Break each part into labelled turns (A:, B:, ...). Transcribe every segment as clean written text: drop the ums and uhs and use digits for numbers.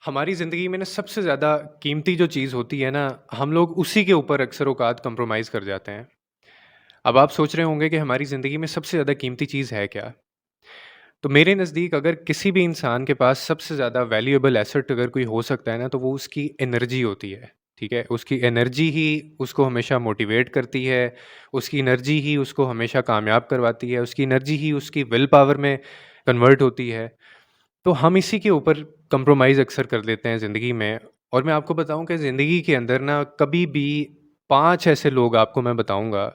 A: हमारी ज़िंदगी में ना सबसे ज़्यादा कीमती जो चीज़ होती है ना, हम लोग उसी के ऊपर अक्सर औक़ात कंप्रोमाइज़ कर जाते हैं। अब आप सोच रहे होंगे कि हमारी ज़िंदगी में सबसे ज़्यादा कीमती चीज़ है क्या? तो मेरे नज़दीक अगर किसी भी इंसान के पास सबसे ज़्यादा वैल्यूएबल एसेट अगर कोई हो सकता है ना, तो वो उसकी एनर्जी होती है, ठीक है? उसकी एनर्जी ही उसको हमेशा मोटिवेट करती है, उसकी एनर्जी ही उसको हमेशा कामयाब करवाती है, उसकी एनर्जी ही उसकी विल पावर में कन्वर्ट होती है। तो हम इसी के ऊपर कंप्रोमाइज़ अक्सर कर लेते हैं ज़िंदगी में। और मैं आपको बताऊँ कि ज़िंदगी के अंदर ना कभी भी 5 ऐसे लोग आपको मैं बताऊँगा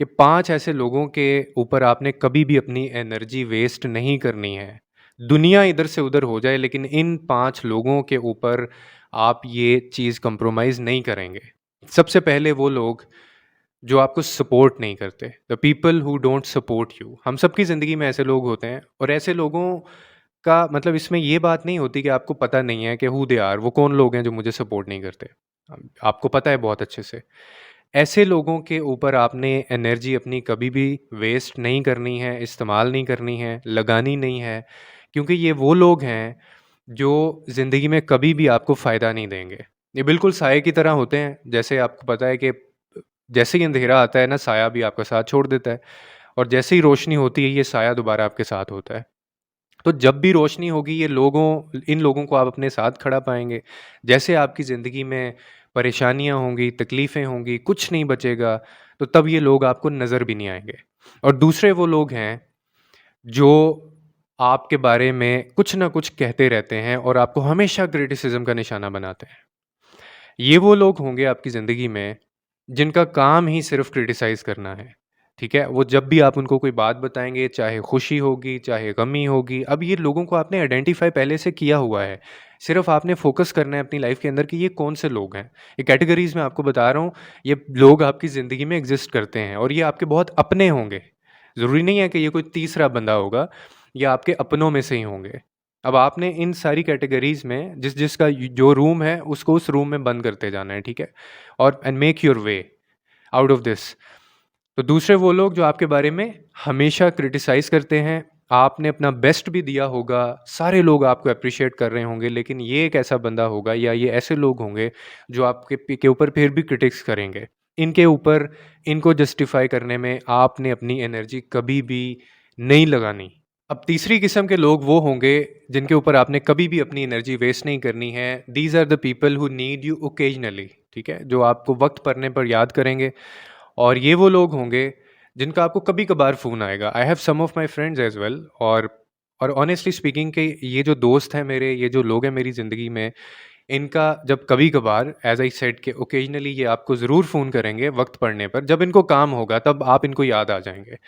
A: कि 5 ऐसे लोगों के ऊपर आपने कभी भी अपनी एनर्जी वेस्ट नहीं करनी है। दुनिया इधर से उधर हो जाए, लेकिन इन 5 लोगों के ऊपर आप ये चीज़ कंप्रोमाइज़ नहीं करेंगे। सबसे पहले वो लोग जो आपको सपोर्ट नहीं करते, the people who don't support you. हम सबकी ज़िंदगी में ऐसे लोग होते हैं, और ऐसे लोगों का मतलब इसमें ये बात नहीं होती कि आपको पता नहीं है कि हू दे आर, वो कौन लोग हैं जो मुझे सपोर्ट नहीं करते। आपको पता है बहुत अच्छे से। ऐसे लोगों के ऊपर आपने एनर्जी अपनी कभी भी वेस्ट नहीं करनी है, इस्तेमाल नहीं करनी है, लगानी नहीं है, क्योंकि ये वो लोग हैं जो ज़िंदगी में कभी भी आपको फ़ायदा नहीं देंगे। ये बिल्कुल साये की तरह होते हैं, जैसे आपको पता है कि जैसे ही अंधेरा आता है ना, साया भी आपका साथ छोड़ देता है, और जैसे ही रोशनी होती है, ये साया दोबारा आपके साथ होता है। तो जब भी रोशनी होगी, ये लोगों इन लोगों को आप अपने साथ खड़ा पाएँगे। जैसे आपकी ज़िंदगी में परेशानियाँ होंगी, तकलीफ़ें होंगी, कुछ नहीं बचेगा, तो तब ये लोग आपको नज़र भी नहीं आएँगे। और दूसरे वो लोग हैं, जो आपके बारे में कुछ ना कुछ कहते रहते हैं और आपको हमेशा क्रिटिसिज़्म का निशाना बनाते हैं। ये वो लोग होंगे आपकी ज़िंदगी में, जिनका काम ही सिर्फ़ क्रिटिसाइज़ करना है, ठीक है? वो जब भी आप उनको कोई बात बताएँगे, चाहे खुशी होगी, चाहे गमी होगी, अब ये लोगों को आपने आइडेंटिफ़ाई पहले से किया हुआ है। सिर्फ़ आपने फ़ोकस करना है अपनी लाइफ़ के अंदर कि ये कौन से लोग हैं। ये कैटेगरीज़ मैं आपको बता रहा हूँ, ये लोग आपकी ज़िंदगी में एग्ज़िस्ट करते हैं, और ये आपके बहुत अपने होंगे। ज़रूरी नहीं है कि ये कोई तीसरा बंदा होगा, ये आपके अपनों में से ही होंगे। अब आपने इन सारी कैटेगरीज़ में जिसका जो रूम है, उसको उस रूम में बंद करते जाना है, ठीक है? और and make your way out of this. तो दूसरे वो लोग जो आपके बारे में हमेशा क्रिटिसाइज़ करते हैं, आपने अपना बेस्ट भी दिया होगा, सारे लोग आपको एप्रिशिएट कर रहे होंगे, लेकिन ये एक ऐसा बंदा होगा या ये ऐसे लोग होंगे जो आपके ऊपर फिर भी क्रिटिक्स करेंगे। इनके ऊपर इनको जस्टिफ़ाई करने में आपने अपनी एनर्जी कभी भी नहीं लगानी। अब तीसरी किस्म के लोग वो होंगे जिनके ऊपर आपने कभी भी अपनी एनर्जी वेस्ट नहीं करनी है। These are the people who need you occasionally, ठीक है? जो आपको वक़्त पड़ने पर याद करेंगे, और ये वो लोग होंगे जिनका आपको कभी-कभार फ़ोन आएगा। I have some of my friends as well, और ऑनेस्टली स्पीकिंग के ये जो दोस्त हैं मेरे, ये जो लोग हैं मेरी ज़िंदगी में, इनका जब कभी-कभार एज़ आई सेड कि ओकेजनली ये आपको ज़रूर फ़ोन करेंगे वक़्त पड़ने पर। जब इनको काम होगा तब आप इनको याद आ जाएँगे।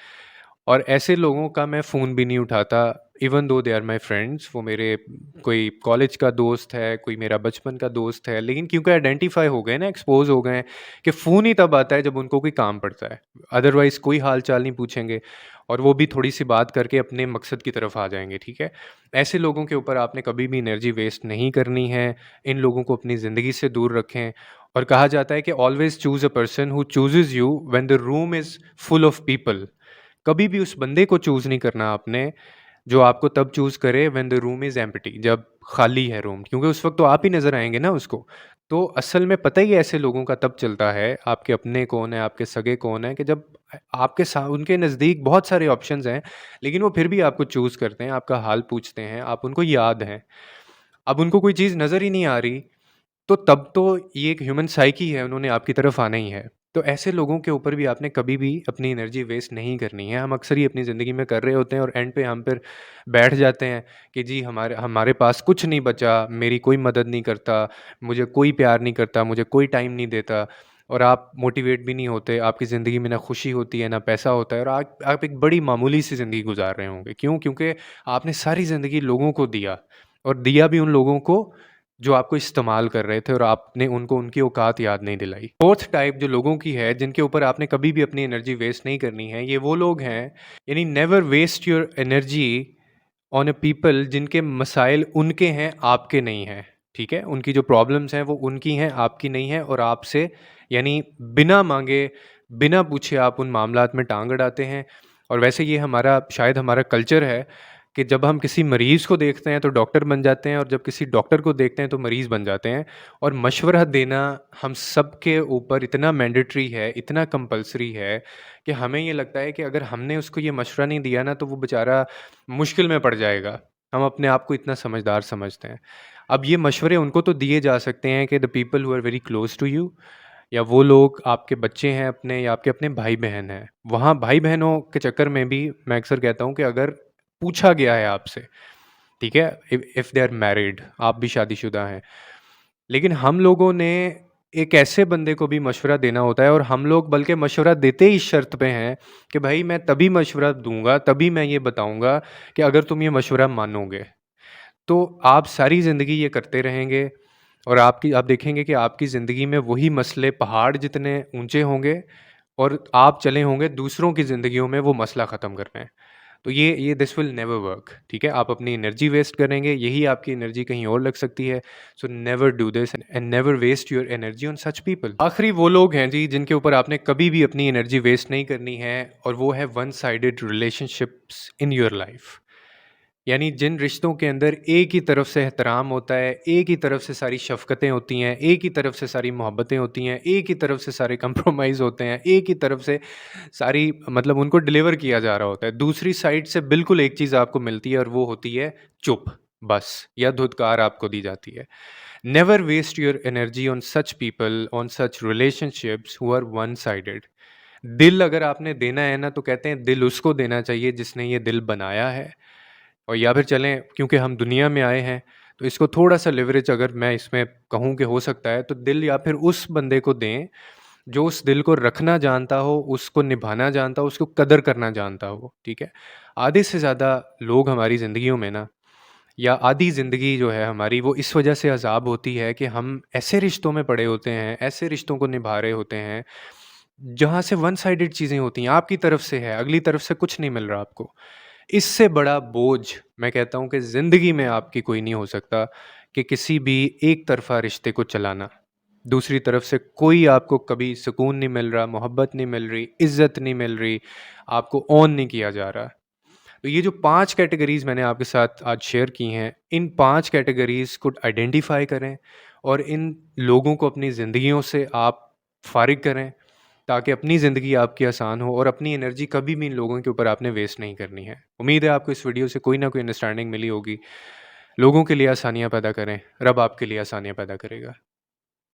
A: और ऐसे लोगों का मैं फ़ोन भी नहीं उठाता, even though they are my friends. वो मेरे कोई कॉलेज का दोस्त है, कोई मेरा बचपन का दोस्त है, लेकिन क्योंकि आइडेंटिफ़ाई हो गए ना, एक्सपोज़ हो गए हैं कि फ़ोन ही तब आता है जब उनको कोई काम पड़ता है। अदरवाइज़ कोई हाल-चाल नहीं पूछेंगे, और वो भी थोड़ी-सी बात करके अपने मकसद की तरफ आ जाएँगे, ठीक है? ऐसे लोगों के ऊपर आपने कभी भी एनर्जी वेस्ट नहीं करनी है। इन लोगों को अपनी ज़िंदगी से दूर रखें, और कहा जाता है कि always choose a person who chooses you when the room is full of people. कभी भी उस बंदे को चूज़ नहीं करना आपने, जो आपको तब चूज़ करे when the room is empty, जब खाली है रूम, क्योंकि उस वक़्त तो आप ही नज़र आएँगे ना उसको। तो असल में पता ही ऐसे लोगों का तब चलता है, आपके अपने कौन है, आपके सगे कौन है, कि जब आपके सा उनके नज़दीक बहुत सारे ऑप्शंस हैं, लेकिन वो फिर भी आपको चूज़ करते हैं, आपका हाल पूछते हैं, आप उनको याद हैं। अब उनको कोई चीज़ नज़र ही नहीं आ रही, तो तब तो ये एक ह्यूमन साइकी है, उन्होंने आपकी तरफ आना ही है। तो ऐसे लोगों के ऊपर भी आपने कभी भी अपनी एनर्जी वेस्ट नहीं करनी है। हम अक्सर ही अपनी ज़िंदगी में कर रहे होते हैं, और एंड पे हम फिर बैठ जाते हैं कि जी हमारे हमारे पास कुछ नहीं बचा, मेरी कोई मदद नहीं करता, मुझे कोई प्यार नहीं करता, मुझे कोई टाइम नहीं देता, और आप मोटिवेट भी नहीं होते, आपकी ज़िंदगी में ना खुशी होती है, ना पैसा होता है, और आप एक बड़ी मामूली सी ज़िंदगी गुज़ार रहे होंगे। क्यों? क्योंकि आपने सारी ज़िंदगी लोगों को दिया, और दिया भी उन लोगों को जो आपको इस्तेमाल कर रहे थे, और आपने उनको उनकी औकात याद नहीं दिलाई। फोर्थ टाइप जो लोगों की है, जिनके ऊपर आपने कभी भी अपनी एनर्जी वेस्ट नहीं करनी है, ये वो लोग हैं, यानी never waste your energy on a people जिनके मसाइल उनके हैं, आपके नहीं हैं, ठीक है? उनकी जो प्रॉब्लम्स हैं वो उनकी हैं, आपकी नहीं है, और आपसे यानी बिना माँगे, बिना पूछे आप उन मामलात में टांग अड़ाते हैं। और वैसे ये हमारा शायद हमारा कल्चर है कि जब हम किसी मरीज़ को देखते हैं तो डॉक्टर बन जाते हैं और जब किसी डॉक्टर को देखते हैं तो मरीज़ बन जाते हैं। और मशवरा देना हम सबके ऊपर इतना मैंडेटरी है, इतना कंपल्सरी है कि हमें ये लगता है कि अगर हमने उसको ये मशवरा नहीं दिया ना तो वो बेचारा मुश्किल में पड़ जाएगा। हम अपने आप को इतना समझदार समझते हैं। अब ये मशवरे उनको तो दिए जा सकते हैं कि the people who are very close to you, या वो लोग आपके बच्चे हैं अपने या आपके अपने भाई-बहन हैं। वहाँ भाई-बहनों के चक्कर में भी मैं अक्सर कहता हूँ कि अगर पूछा गया है आपसे, ठीक है? इफ दे आर मैरिड, आप भी शादीशुदा हैं। लेकिन हम लोगों ने एक ऐसे बंदे को भी मशवरा देना होता है और हम लोग बल्कि मशवरा देते ही इस शर्त पे हैं कि भाई मैं तभी मशवरा दूँगा, तभी मैं ये बताऊँगा कि अगर तुम ये मशवरा मानोगे। तो आप सारी ज़िंदगी ये करते रहेंगे और आप देखेंगे कि आपकी ज़िंदगी में वही मसले पहाड़ जितने ऊँचे होंगे और आप चले होंगे दूसरों की ज़िंदगियों में वो मसला ख़त्म करने। तो ये दिस विल नेवर वर्क, ठीक है? आप अपनी एनर्जी वेस्ट करेंगे, यही आपकी एनर्जी कहीं और लग सकती है। So never do this and never waste your energy on such people. आखिरी वो लोग हैं जी जिनके ऊपर आपने कभी भी अपनी एनर्जी वेस्ट नहीं करनी है और वो है one sided relationships in your life. यानी जिन रिश्तों के अंदर एक ही तरफ से एहतराम होता है, एक ही तरफ से सारी शफ़क़तें होती हैं, एक ही तरफ से सारी मोहब्बतें होती हैं, एक ही तरफ से सारे कंप्रोमाइज़ होते हैं, एक ही तरफ से सारी मतलब उनको डिलीवर किया जा रहा होता है। दूसरी साइड से बिल्कुल एक चीज़ आपको मिलती है और वो होती है चुप, बस, या धुतकार आपको दी जाती है। Never waste your energy on such people, on such relationships who are one sided. दिल अगर आपने देना है ना तो कहते हैं दिल उसको देना चाहिए जिसने ये दिल बनाया है। और या फिर चलें क्योंकि हम दुनिया में आए हैं तो इसको थोड़ा-सा लिवरेज अगर मैं इसमें कहूँ कि हो सकता है तो दिल या फिर उस बंदे को दें, जो उस दिल को रखना जानता हो, उसको निभाना जानता हो, उसको कदर करना जानता हो, ठीक है? आधे से ज़्यादा लोग हमारी ज़िंदगियों में ना, या आधी ज़िंदगी जो है हमारी वो इस वजह से अज़ाब होती है कि हम ऐसे रिश्तों में पड़े होते हैं, ऐसे रिश्तों को निभा रहे होते हैं, जहाँ से वन साइडेड चीज़ें होती हैं, आपकी तरफ से है, अगली तरफ से कुछ नहीं मिल रहा आपको। इससे बड़ा बोझ मैं कहता हूँ कि ज़िंदगी में आपकी कोई नहीं हो सकता कि किसी भी एक तरफ़ा रिश्ते को चलाना। दूसरी तरफ से कोई आपको कभी सुकून नहीं मिल रहा, मोहब्बत नहीं मिल रही, इज़्ज़त नहीं मिल रही, आपको ऑन नहीं किया जा रहा। तो ये जो 5 कैटेगरीज़ मैंने आपके साथ आज शेयर की हैं, इन 5 कैटेगरीज़ को आइडेंटिफ़ाई करें और इन लोगों को अपनी ज़िंदगियों से आप फ़ारिग करें, ताकि अपनी ज़िंदगी आपकी आसान हो और अपनी एनर्जी कभी भी इन लोगों के ऊपर आपने वेस्ट नहीं करनी है। उम्मीद है आपको इस वीडियो से कोई ना कोई अंडरस्टैंडिंग मिली होगी। लोगों के लिए आसानियाँ पैदा करें, रब आपके लिए आसानियाँ पैदा करेगा।